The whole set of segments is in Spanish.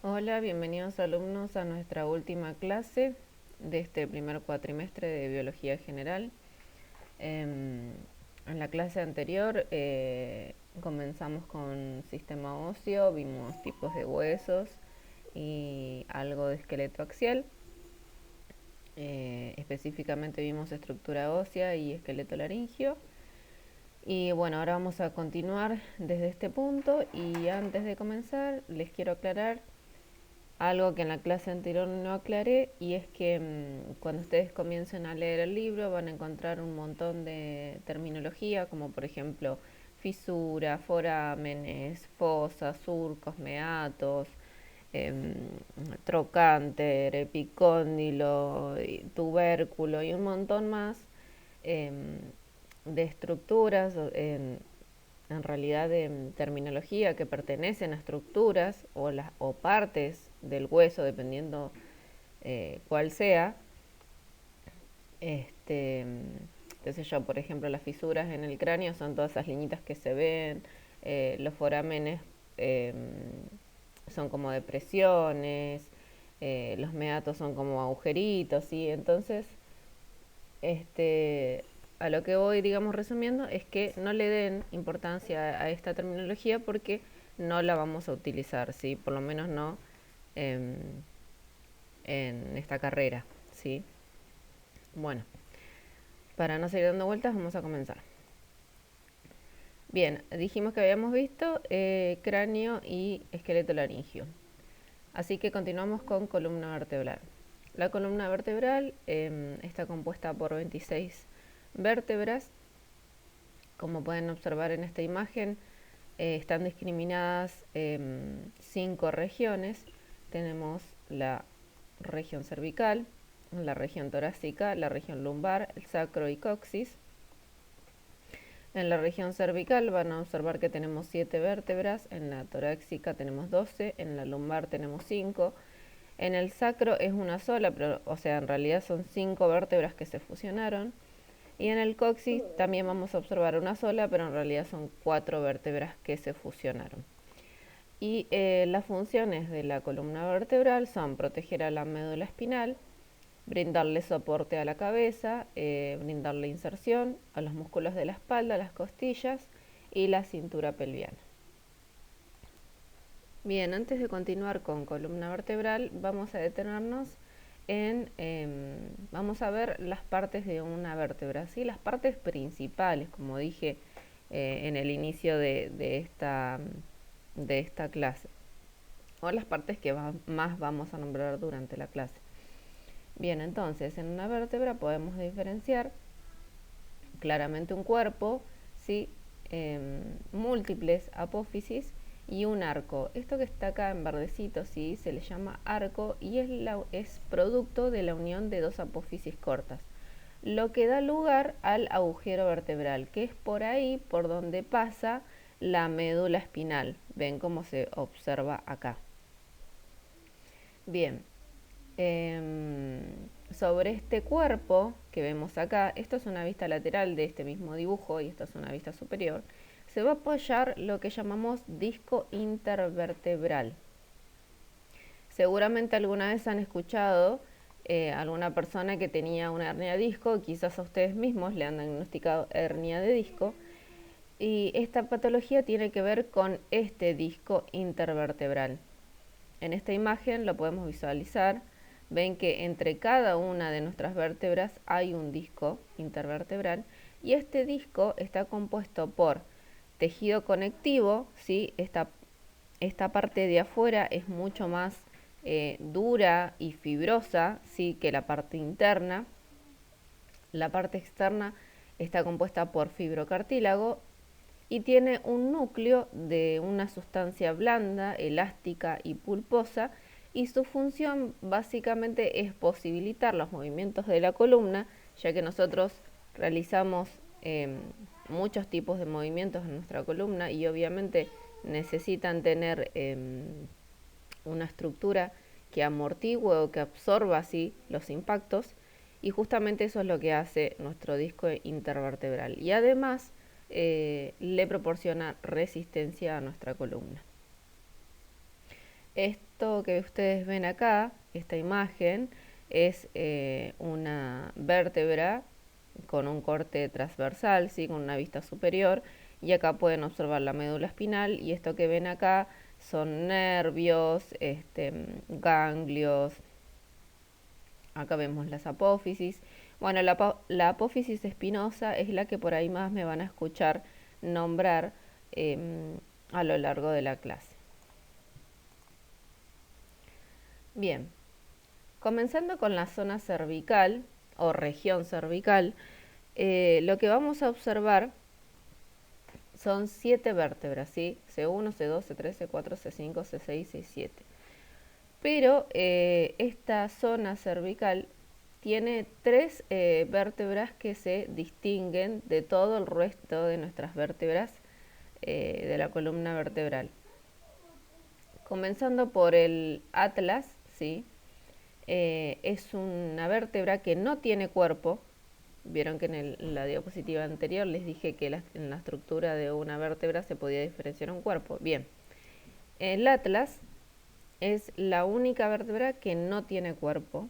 Hola, bienvenidos alumnos a nuestra última clase de este primer cuatrimestre de Biología General. En la clase anterior comenzamos con sistema óseo, vimos tipos de huesos y algo de esqueleto axial. Específicamente vimos estructura ósea y esqueleto laringio. Y bueno, ahora vamos a continuar desde este punto y antes de comenzar les quiero aclarar algo que en la clase anterior no aclaré, y es que cuando ustedes comiencen a leer el libro van a encontrar un montón de terminología, como por ejemplo fisura, forámenes, fosas, surcos, meatos, em, trocánter, epicóndilo, tubérculo y un montón más em, de estructuras, en realidad de terminología que pertenecen a estructuras o partes del hueso, dependiendo cuál sea. Este, qué sé yo, por ejemplo, las fisuras en el cráneo son todas esas liñitas que se ven, los forámenes eh, son como depresiones, los meatos son como agujeritos, ¿sí? Entonces, este, a lo que voy, digamos, resumiendo, es que no le den importancia a esta terminología porque no la vamos a utilizar, ¿sí? Por lo menos no en, en esta carrera, ¿sí? Bueno, para no seguir dando vueltas, vamos a comenzar. Bien, dijimos que habíamos visto cráneo y esqueleto laringio. Así que continuamos con columna vertebral. La columna vertebral está compuesta por 26 vértebras. Como pueden observar en esta imagen, están discriminadas en 5 regiones. Tenemos la región cervical, la región torácica, la región lumbar, el sacro y coxis. En la región cervical van a observar que tenemos 7 vértebras, en la torácica tenemos 12, en la lumbar tenemos 5. En el sacro es una sola, pero o sea, en realidad son 5 vértebras que se fusionaron. Y en el coxis también vamos a observar una sola, pero en realidad son 4 vértebras que se fusionaron. Y las funciones de la columna vertebral son proteger a la médula espinal, brindarle soporte a la cabeza, brindarle inserción a los músculos de la espalda, las costillas y la cintura pelviana. Bien, antes de continuar con columna vertebral, vamos a detenernos vamos a ver las partes de una vértebra, ¿sí? Las partes principales, como dije en el inicio de esta clase, o las partes que más vamos a nombrar durante la clase. Bien, entonces en una vértebra podemos diferenciar claramente un cuerpo, ¿sí? Múltiples apófisis y un arco. Esto que está acá en verdecito, ¿sí? Se le llama arco y es producto de la unión de dos apófisis cortas, lo que da lugar al agujero vertebral, que es por ahí por donde pasa la médula espinal. Ven cómo se observa acá. Bien, sobre este cuerpo que vemos acá, esto es una vista lateral de este mismo dibujo y esta es una vista superior, se va a apoyar lo que llamamos disco intervertebral. Seguramente alguna vez han escuchado alguna persona que tenía una hernia de disco, quizás a ustedes mismos le han diagnosticado hernia de disco, y esta patología tiene que ver con este disco intervertebral. En esta imagen lo podemos visualizar. Ven que entre cada una de nuestras vértebras hay un disco intervertebral y este disco está compuesto por tejido conectivo, ¿sí? Esta parte de afuera es mucho más dura y fibrosa, ¿sí? Que la parte interna. La parte externa está compuesta por fibrocartílago y tiene un núcleo de una sustancia blanda, elástica y pulposa, y su función básicamente es posibilitar los movimientos de la columna, ya que nosotros realizamos muchos tipos de movimientos en nuestra columna y obviamente necesitan tener una estructura que amortigüe o que absorba así los impactos, y justamente eso es lo que hace nuestro disco intervertebral y además le proporciona resistencia a nuestra columna. Esto que ustedes ven acá, esta imagen, es una vértebra con un corte transversal, ¿sí? Con una vista superior, y acá pueden observar la médula espinal, y esto que ven acá son nervios, ganglios. Acá vemos las apófisis. Bueno, la apófisis espinosa es la que por ahí más me van a escuchar nombrar a lo largo de la clase. Bien, comenzando con la zona cervical o región cervical, lo que vamos a observar son 7 vértebras, ¿sí? C1, C2, C3, C4, C5, C6, C7. Pero esta zona cervical tiene 3 vértebras que se distinguen de todo el resto de nuestras vértebras de la columna vertebral. Comenzando por el atlas, ¿sí? Es una vértebra que no tiene cuerpo. Vieron que en la diapositiva anterior les dije que en la estructura de una vértebra se podía diferenciar un cuerpo. Bien, el atlas es la única vértebra que no tiene cuerpo,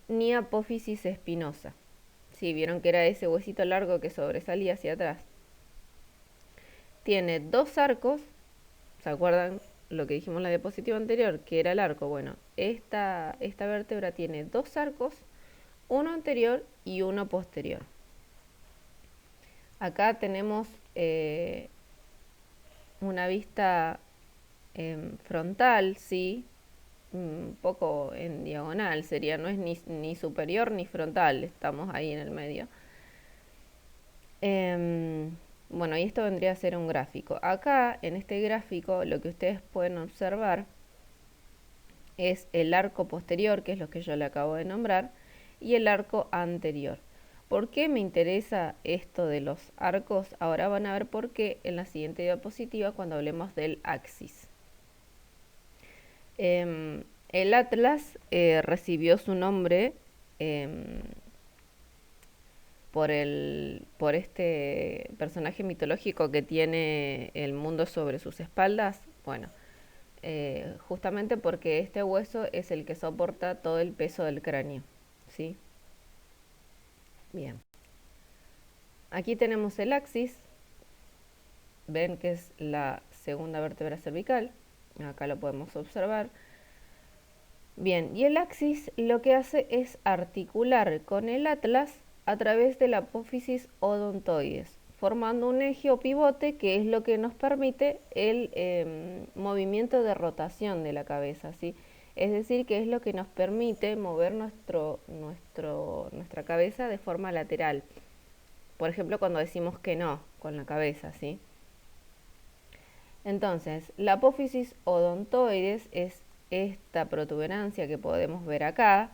ni apófisis espinosa. Sí, vieron que era ese huesito largo que sobresalía hacia atrás. Tiene 2 arcos, ¿se acuerdan lo que dijimos en la diapositiva anterior? Que era el arco. Bueno, esta vértebra tiene 2 arcos, uno anterior y uno posterior. Acá tenemos una vista frontal, sí, un poco en diagonal sería, no es ni superior ni frontal, estamos ahí en el medio. Bueno, y esto vendría a ser un gráfico. Acá, en este gráfico, lo que ustedes pueden observar es el arco posterior, que es lo que yo le acabo de nombrar, y el arco anterior. ¿Por qué me interesa esto de los arcos? Ahora van a ver por qué en la siguiente diapositiva cuando hablemos del axis. El atlas recibió su nombre por este personaje mitológico que tiene el mundo sobre sus espaldas. Bueno, justamente porque este hueso es el que soporta todo el peso del cráneo, ¿sí? Bien. Aquí tenemos el axis. Ven que es la segunda vértebra cervical. Acá lo podemos observar. Bien, y el axis lo que hace es articular con el atlas a través de la apófisis odontoides, formando un eje o pivote que es lo que nos permite el movimiento de rotación de la cabeza, ¿sí? Es decir, que es lo que nos permite mover nuestra cabeza de forma lateral. Por ejemplo, cuando decimos que no con la cabeza, ¿sí? Entonces, la apófisis odontoides es esta protuberancia que podemos ver acá,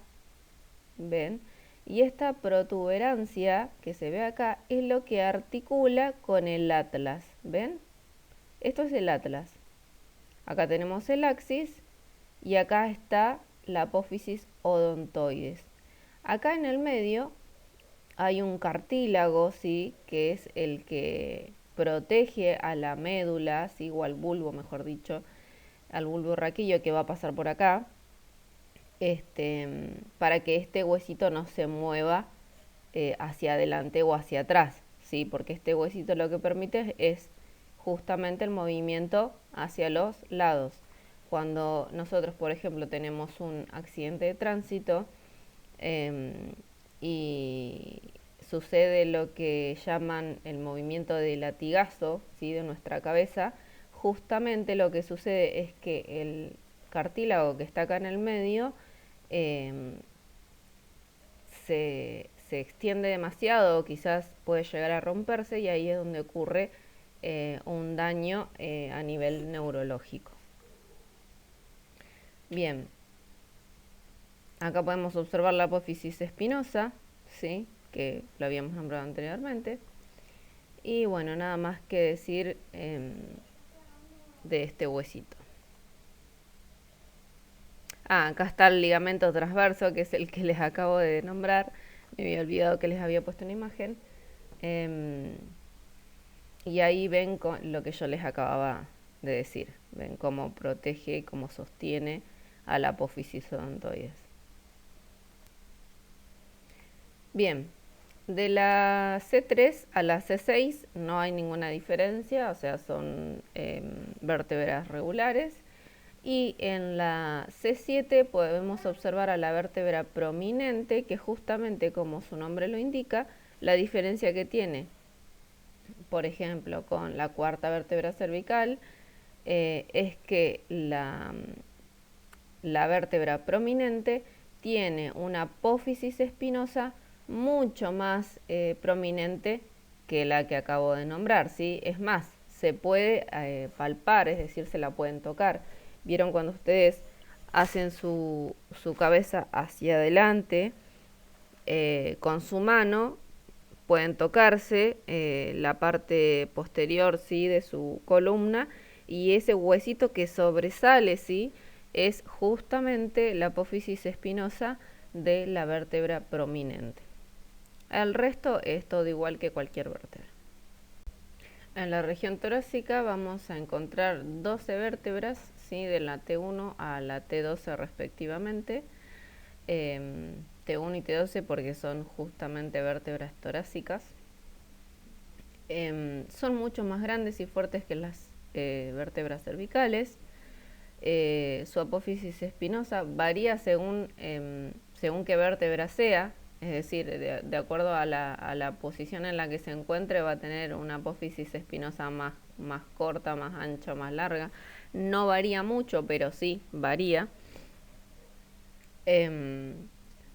¿ven? Y esta protuberancia que se ve acá es lo que articula con el atlas, ¿ven? Esto es el atlas. Acá tenemos el axis y acá está la apófisis odontoides. Acá en el medio hay un cartílago, ¿sí? Que es el que protege a la médula, ¿sí? O al bulbo, mejor dicho, al bulbo raquillo que va a pasar por acá, para que este huesito no se mueva hacia adelante o hacia atrás, ¿sí? Porque este huesito lo que permite es justamente el movimiento hacia los lados. Cuando nosotros, por ejemplo, tenemos un accidente de tránsito y sucede lo que llaman el movimiento de latigazo, ¿sí? De nuestra cabeza, justamente lo que sucede es que el cartílago que está acá en el medio se extiende demasiado, quizás puede llegar a romperse y ahí es donde ocurre un daño a nivel neurológico. Bien, acá podemos observar la apófisis espinosa, ¿sí? Que lo habíamos nombrado anteriormente. Y bueno, nada más que decir de este huesito. Acá está el ligamento transverso, que es el que les acabo de nombrar. Me había olvidado que les había puesto una imagen. Y ahí ven lo que yo les acababa de decir. Ven cómo protege, cómo sostiene a la apófisis odontoides. Bien, de la C3 a la C6 no hay ninguna diferencia, o sea, son vértebras regulares. Y en la C7 podemos observar a la vértebra prominente, que justamente como su nombre lo indica, la diferencia que tiene, por ejemplo, con la cuarta vértebra cervical, es que la vértebra prominente tiene una apófisis espinosa mucho más prominente que la que acabo de nombrar, ¿sí? Es más, se puede palpar, es decir, se la pueden tocar. ¿Vieron cuando ustedes hacen su cabeza hacia adelante con su mano? Pueden tocarse la parte posterior, ¿sí?, de su columna, y ese huesito que sobresale, ¿sí?, es justamente la apófisis espinosa de la vértebra prominente. El resto es todo igual que cualquier vértebra. En la región torácica vamos a encontrar 12 vértebras, ¿sí?, de la T1 a la T12 respectivamente. T1 y T12 porque son justamente vértebras torácicas. Son mucho más grandes y fuertes que las vértebras cervicales. Su apófisis espinosa varía según qué vértebra sea, es decir, de acuerdo a la posición en la que se encuentre va a tener una apófisis espinosa más corta, más ancha, más larga. No varía mucho, pero sí varía.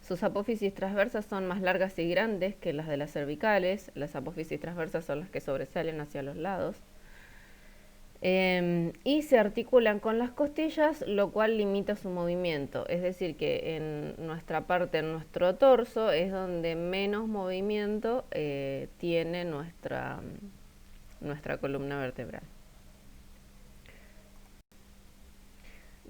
Sus apófisis transversas son más largas y grandes que las de las cervicales. Las apófisis transversas son las que sobresalen hacia los lados. Y se articulan con las costillas, lo cual limita su movimiento. Es decir, que en nuestra parte, en nuestro torso, es donde menos movimiento tiene nuestra columna vertebral.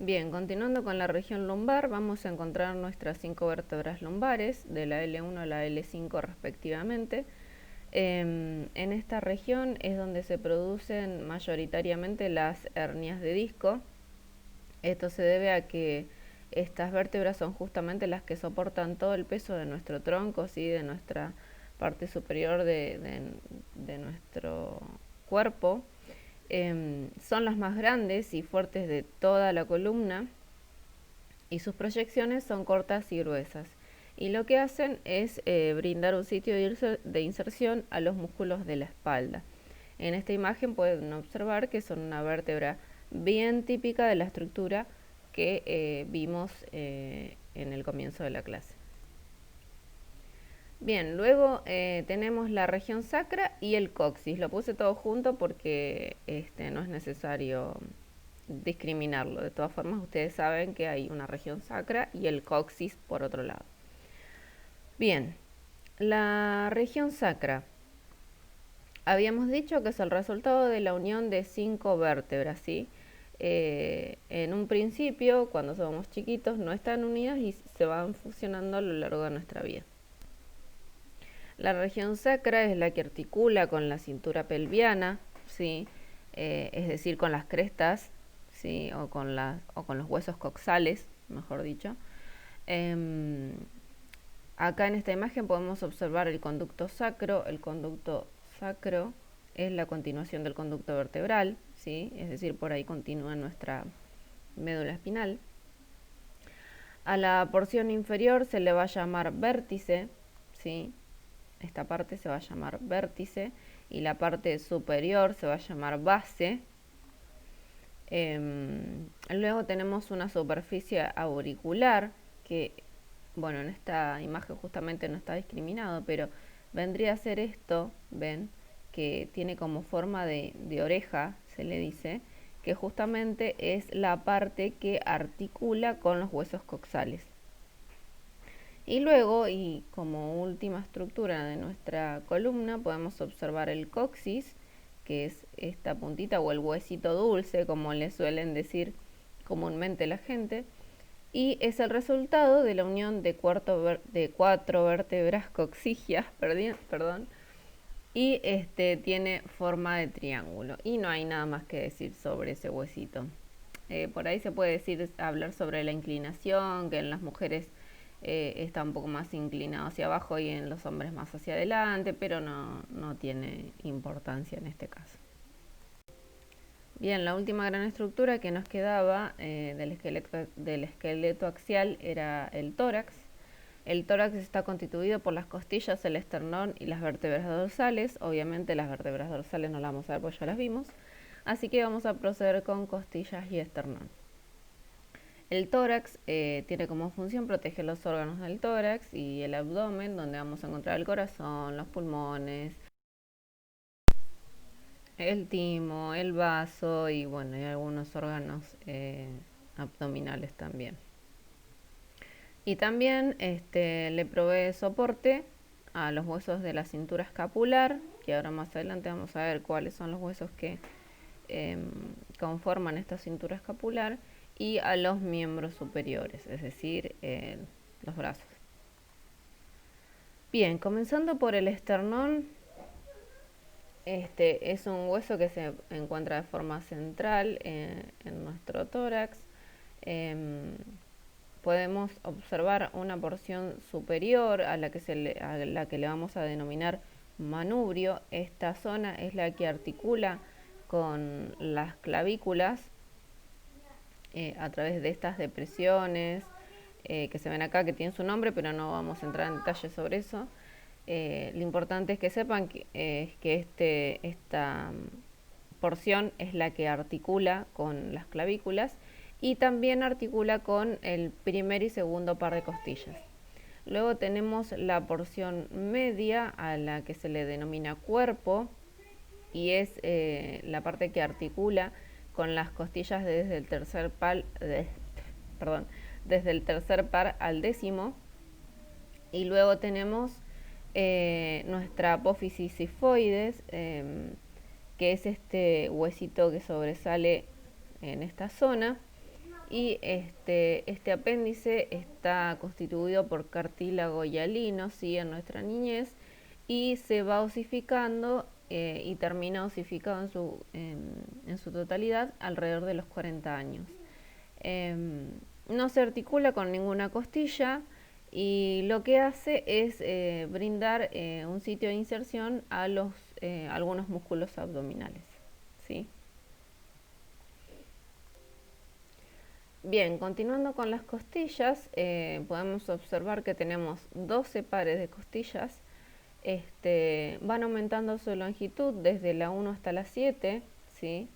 Bien, continuando con la región lumbar, vamos a encontrar nuestras 5 vértebras lumbares, de la L1 a la L5 respectivamente. En esta región es donde se producen mayoritariamente las hernias de disco. Esto se debe a que estas vértebras son justamente las que soportan todo el peso de nuestro tronco, ¿sí?, de nuestra parte superior de nuestro cuerpo. Son las más grandes y fuertes de toda la columna y sus proyecciones son cortas y gruesas. Y lo que hacen es brindar un sitio de inserción a los músculos de la espalda. En esta imagen pueden observar que son una vértebra bien típica de la estructura que vimos en el comienzo de la clase. Bien, luego tenemos la región sacra y el coxis. Lo puse todo junto porque no es necesario discriminarlo. De todas formas, ustedes saben que hay una región sacra y el coxis por otro lado. Bien, la región sacra. Habíamos dicho que es el resultado de la unión de 5 vértebras, ¿sí? En un principio, cuando somos chiquitos, no están unidas y se van fusionando a lo largo de nuestra vida. La región sacra es la que articula con la cintura pelviana, ¿sí? Es decir, con las crestas, ¿sí?, o con los huesos coxales, mejor dicho. Acá en esta imagen podemos observar el conducto sacro. El conducto sacro es la continuación del conducto vertebral, ¿sí?, es decir, por ahí continúa nuestra médula espinal. A la porción inferior se le va a llamar vértice, ¿sí? Esta parte se va a llamar vértice y la parte superior se va a llamar base. Luego tenemos una superficie auricular que, bueno, en esta imagen justamente no está discriminado, pero vendría a ser esto, ven, que tiene como forma de oreja, se le dice, que justamente es la parte que articula con los huesos coxales. Y luego, y como última estructura de nuestra columna, podemos observar el coxis, que es esta puntita o el huesito dulce, como le suelen decir comúnmente la gente, y es el resultado de la unión de 4 vértebras coxigias, y tiene forma de triángulo y no hay nada más que decir sobre ese huesito. Por ahí se puede hablar sobre la inclinación, que en las mujeres está un poco más inclinado hacia abajo y en los hombres más hacia adelante, pero no tiene importancia en este caso. Bien, la última gran estructura que nos quedaba del esqueleto axial era el tórax. El tórax está constituido por las costillas, el esternón y las vértebras dorsales. Obviamente las vértebras dorsales no las vamos a ver porque ya las vimos. Así que vamos a proceder con costillas y esternón. El tórax tiene como función proteger los órganos del tórax y el abdomen, donde vamos a encontrar el corazón, los pulmones, el timo, el vaso y bueno, y algunos órganos abdominales también. Y también le provee soporte a los huesos de la cintura escapular, que ahora más adelante vamos a ver cuáles son los huesos que conforman esta cintura escapular, y a los miembros superiores, es decir, los brazos. Bien, comenzando por el esternón, es un hueso que se encuentra de forma central en nuestro tórax. Podemos observar una porción superior a la que le vamos a denominar manubrio. Esta zona es la que articula con las clavículas a través de estas depresiones que se ven acá, que tienen su nombre, pero no vamos a entrar en detalle sobre eso. Lo importante es que sepan que esta porción es la que articula con las clavículas y también articula con el primer y segundo par de costillas. Luego tenemos la porción media, a la que se le denomina cuerpo, y es la parte que articula con las costillas desde el tercer par al décimo. Y luego tenemos nuestra apófisis sifoides, que es este huesito que sobresale en esta zona. Y este apéndice está constituido por cartílago hialino, ¿sí? En nuestra niñez, y se va osificando y termina osificado en su totalidad alrededor de los 40 años. No se articula con ninguna costilla y lo que hace es brindar un sitio de inserción a algunos músculos abdominales, ¿sí? Bien, continuando con las costillas, podemos observar que tenemos 12 pares de costillas. Van aumentando su longitud desde la 1 hasta la 7, ¿sí?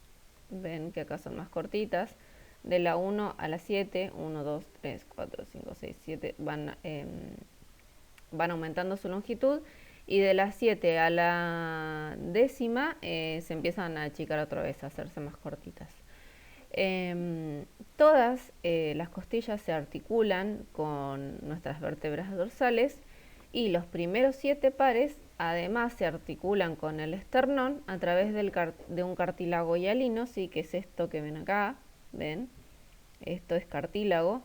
Ven que acá son más cortitas. De la 1 a la 7, 1, 2, 3, 4, 5, 6, 7, van aumentando su longitud. Y de la 7 a la décima se empiezan a achicar otra vez, a hacerse más cortitas. Todas las costillas se articulan con nuestras vértebras dorsales y los primeros 7 pares además se articulan con el esternón a través de un cartílago hialino, ¿sí? Que es esto que ven acá, ¿ven? Esto es cartílago,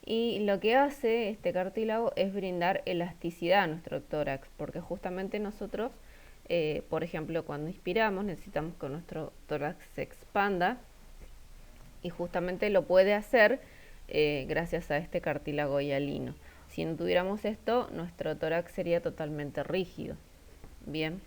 y lo que hace este cartílago es brindar elasticidad a nuestro tórax, porque justamente nosotros, por ejemplo, cuando inspiramos necesitamos que nuestro tórax se expanda, y justamente lo puede hacer gracias a este cartílago hialino. Si no tuviéramos esto, nuestro tórax sería totalmente rígido. Bien.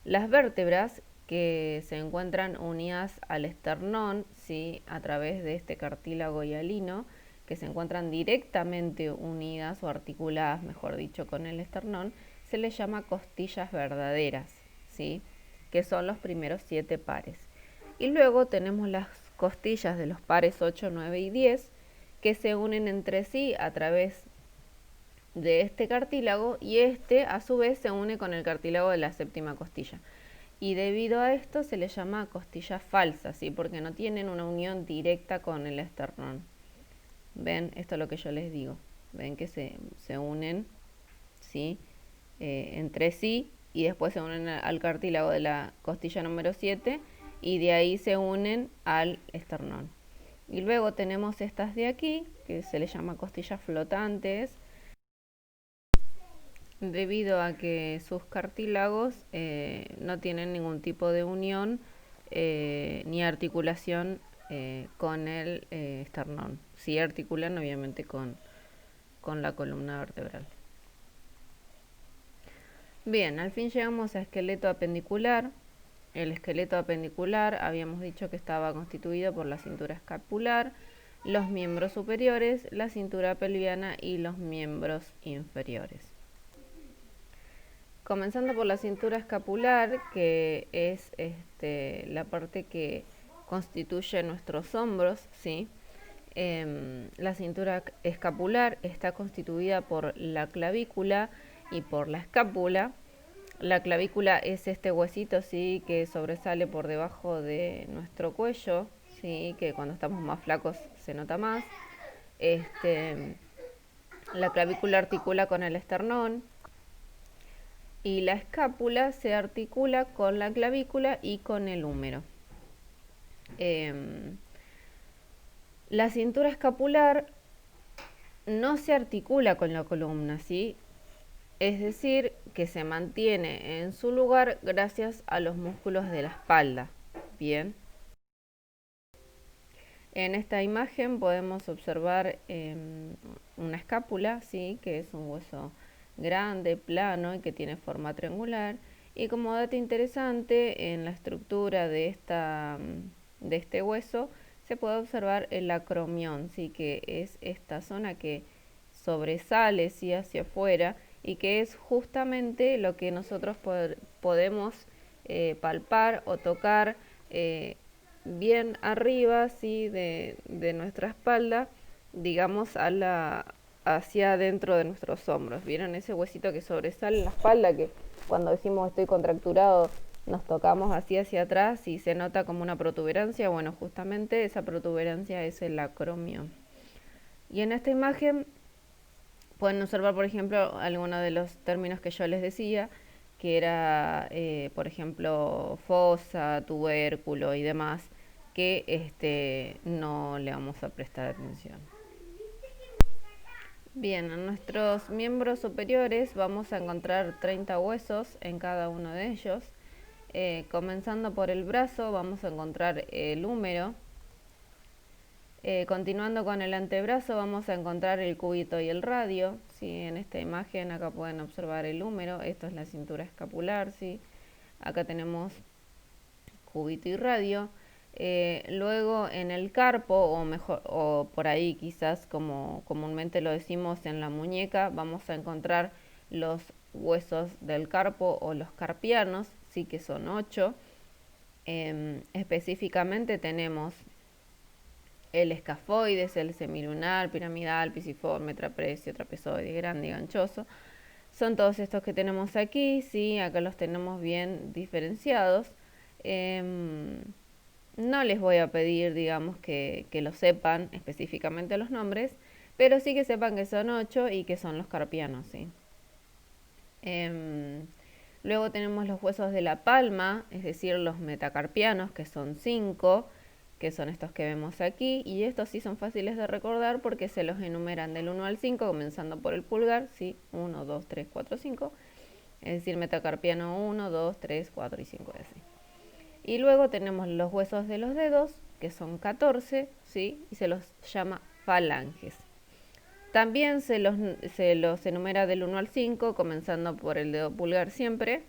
Las vértebras que se encuentran unidas al esternón, ¿sí? A través de este cartílago hialino, que se encuentran directamente unidas o articuladas, mejor dicho, con el esternón, se les llama costillas verdaderas, ¿sí? Que son los primeros 7 pares. Y luego tenemos las costillas de los pares 8, 9 y 10, que se unen entre sí a través de este cartílago, y a su vez se une con el cartílago de la séptima costilla. Y debido a esto se les llama costillas falsas, ¿sí? Porque no tienen una unión directa con el esternón. ¿Ven? Esto es lo que yo les digo. ¿Ven que se unen, ¿sí? Entre sí, y después se unen al cartílago de la costilla número 7 y de ahí se unen al esternón. Y luego tenemos estas de aquí, que se les llama costillas flotantes, debido a que sus cartílagos no tienen ningún tipo de unión ni articulación con el esternón. Sí articulan obviamente con la columna vertebral. Bien, al fin llegamos a esqueleto apendicular. El esqueleto apendicular habíamos dicho que estaba constituido por la cintura escapular, los miembros superiores, la cintura pelviana y los miembros inferiores. Comenzando por la cintura escapular, que es la parte que constituye nuestros hombros, ¿sí? La cintura escapular está constituida por la clavícula y por la escápula. La clavícula es este huesito, ¿sí?, que sobresale por debajo de nuestro cuello, ¿sí?, que cuando estamos más flacos se nota más. La clavícula articula con el esternón y la escápula se articula con la clavícula y con el húmero. La cintura escapular no se articula con la columna, ¿sí? Es decir, que se mantiene en su lugar gracias a los músculos de la espalda. Bien. En esta imagen podemos observar una escápula, ¿sí?, que es un hueso grande, plano y que tiene forma triangular. Y como dato interesante, en la estructura de este hueso se puede observar el acromión, ¿sí?, que es esta zona que sobresale, ¿sí?, hacia afuera y que es justamente lo que nosotros podemos palpar o tocar bien arriba, ¿sí?, de nuestra espalda, digamos hacia adentro de nuestros hombros. ¿Vieron ese huesito que sobresale en la espalda, que cuando decimos estoy contracturado nos tocamos así hacia atrás y se nota como una protuberancia? Bueno, justamente esa protuberancia es el acromio. Y en esta imagen pueden observar, por ejemplo, algunos de los términos que yo les decía, que era, por ejemplo, fosa, tubérculo y demás, que no le vamos a prestar atención. Bien, en nuestros miembros superiores vamos a encontrar 30 huesos en cada uno de ellos. Comenzando por el brazo vamos a encontrar el húmero. Continuando con el antebrazo vamos a encontrar el cúbito y el radio, ¿sí? En esta imagen acá pueden observar el húmero, esto es la cintura escapular, ¿sí? Acá tenemos cúbito y radio. Luego en el carpo, o por ahí quizás como comúnmente lo decimos en la muñeca, vamos a encontrar los huesos del carpo o los carpianos, sí, que son 8. Específicamente tenemos el escafoides, el semilunar, piramidal, pisiforme, trapecio, trapezoide, grande y ganchoso. Son todos estos que tenemos aquí, sí, acá los tenemos bien diferenciados. No les voy a pedir, digamos, que lo sepan específicamente los nombres, pero sí que sepan que son 8 y que son los carpianos, ¿sí? Luego tenemos los huesos de la palma, es decir, los metacarpianos, que son 5, que son estos que vemos aquí, y estos sí son fáciles de recordar porque se los enumeran del 1 al 5, comenzando por el pulgar, ¿sí? 1, 2, 3, 4, 5, es decir, metacarpiano 1, 2, 3, 4 y 5, así. Y luego tenemos los huesos de los dedos, que son 14, ¿sí? Y se los llama falanges. También se los enumera del 1 al 5, comenzando por el dedo pulgar siempre.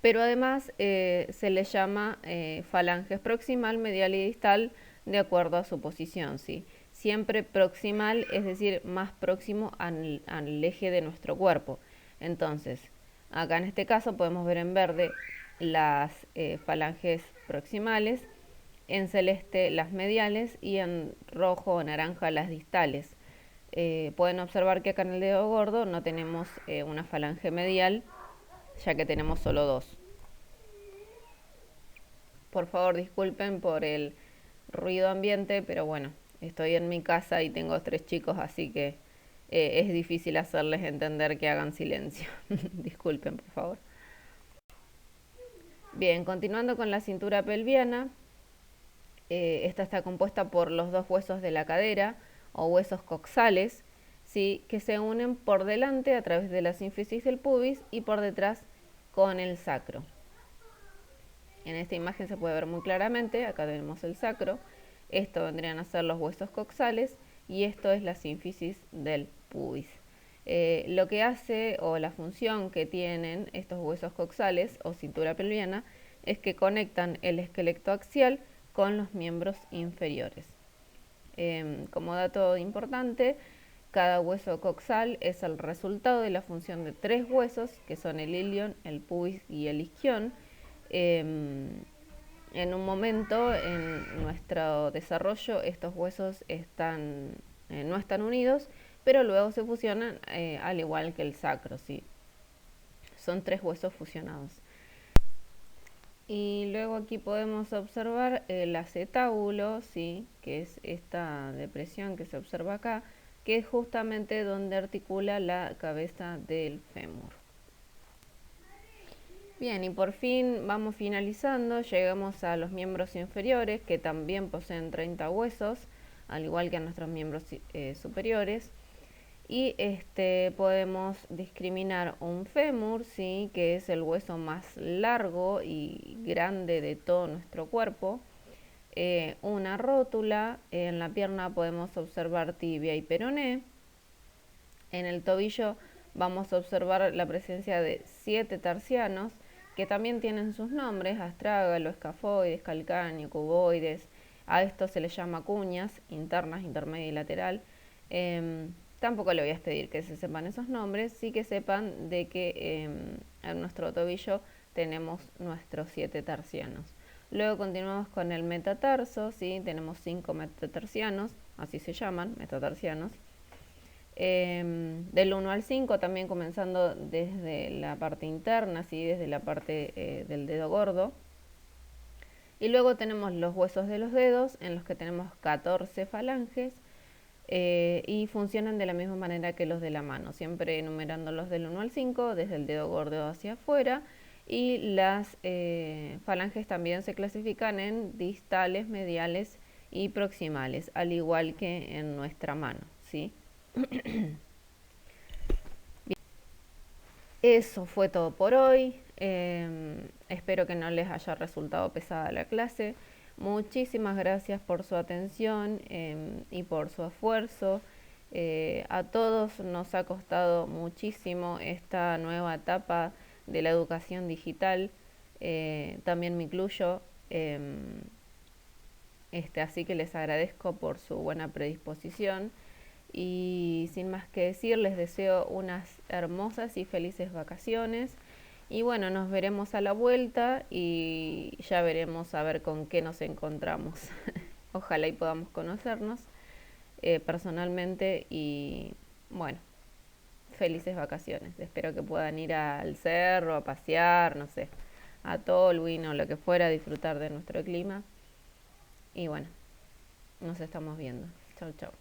Pero además se les llama falanges proximal, medial y distal de acuerdo a su posición, ¿sí? Siempre proximal, es decir, más próximo al eje de nuestro cuerpo. Entonces, acá en este caso podemos ver en verde las falanges proximales, en celeste las mediales y en rojo o naranja las distales. Pueden observar que acá en el dedo gordo no tenemos una falange medial, ya que tenemos solo 2. Por favor, disculpen por el ruido ambiente, pero bueno, estoy en mi casa y tengo 3 chicos, así que es difícil hacerles entender que hagan silencio. Disculpen, por favor. Bien, continuando con la cintura pelviana, esta está compuesta por los 2 huesos de la cadera o huesos coxales, ¿sí? Que se unen por delante a través de la sínfisis del pubis y por detrás con el sacro. En esta imagen se puede ver muy claramente, acá tenemos el sacro, esto vendrían a ser los huesos coxales y esto es la sínfisis del pubis. Lo que hace o la función que tienen estos huesos coxales o cintura pelviana es que conectan el esqueleto axial con los miembros inferiores. Como dato importante, cada hueso coxal es el resultado de la función de 3 huesos, que son el ilion, el pubis y el isquion. En un momento en nuestro desarrollo estos huesos no están unidos, pero luego se fusionan al igual que el sacro, ¿sí? Son 3 huesos fusionados. Y luego aquí podemos observar el acetábulo, ¿sí? Que es esta depresión que se observa acá, que es justamente donde articula la cabeza del fémur. Bien, y por fin vamos finalizando, llegamos a los miembros inferiores, que también poseen 30 huesos, al igual que a nuestros miembros superiores. Y podemos discriminar un fémur, ¿sí? Que es el hueso más largo y grande de todo nuestro cuerpo. Una rótula, en la pierna podemos observar tibia y peroné. En el tobillo vamos a observar la presencia de 7 tarsianos, que también tienen sus nombres: astrágalo, escafoides, calcáneo, cuboides. A esto se les llama cuñas, internas, intermedia y lateral. Tampoco le voy a pedir que se sepan esos nombres, sí que sepan de que en nuestro tobillo tenemos nuestros 7 tarsianos. Luego continuamos con el metatarso, ¿sí? Tenemos 5 metatarsianos, así se llaman, metatarsianos. Del 1 al 5 también comenzando desde la parte interna, ¿sí? Desde la parte del dedo gordo. Y luego tenemos los huesos de los dedos, en los que tenemos 14 falanges, y funcionan de la misma manera que los de la mano, siempre enumerando los del 1 al 5, desde el dedo gordo hacia afuera, y las falanges también se clasifican en distales, mediales y proximales, al igual que en nuestra mano, ¿sí? Eso fue todo por hoy. Espero que no les haya resultado pesada la clase. Muchísimas gracias por su atención y por su esfuerzo. A todos nos ha costado muchísimo esta nueva etapa de la educación digital. También me incluyo. Así que les agradezco por su buena predisposición. Y sin más que decir, les deseo unas hermosas y felices vacaciones. Y bueno, nos veremos a la vuelta y ya veremos a ver con qué nos encontramos. Ojalá y podamos conocernos personalmente y bueno, felices vacaciones. Espero que puedan ir al cerro, a pasear, no sé, a Tolwyn o lo que fuera, a disfrutar de nuestro clima. Y bueno, nos estamos viendo. Chau, chau.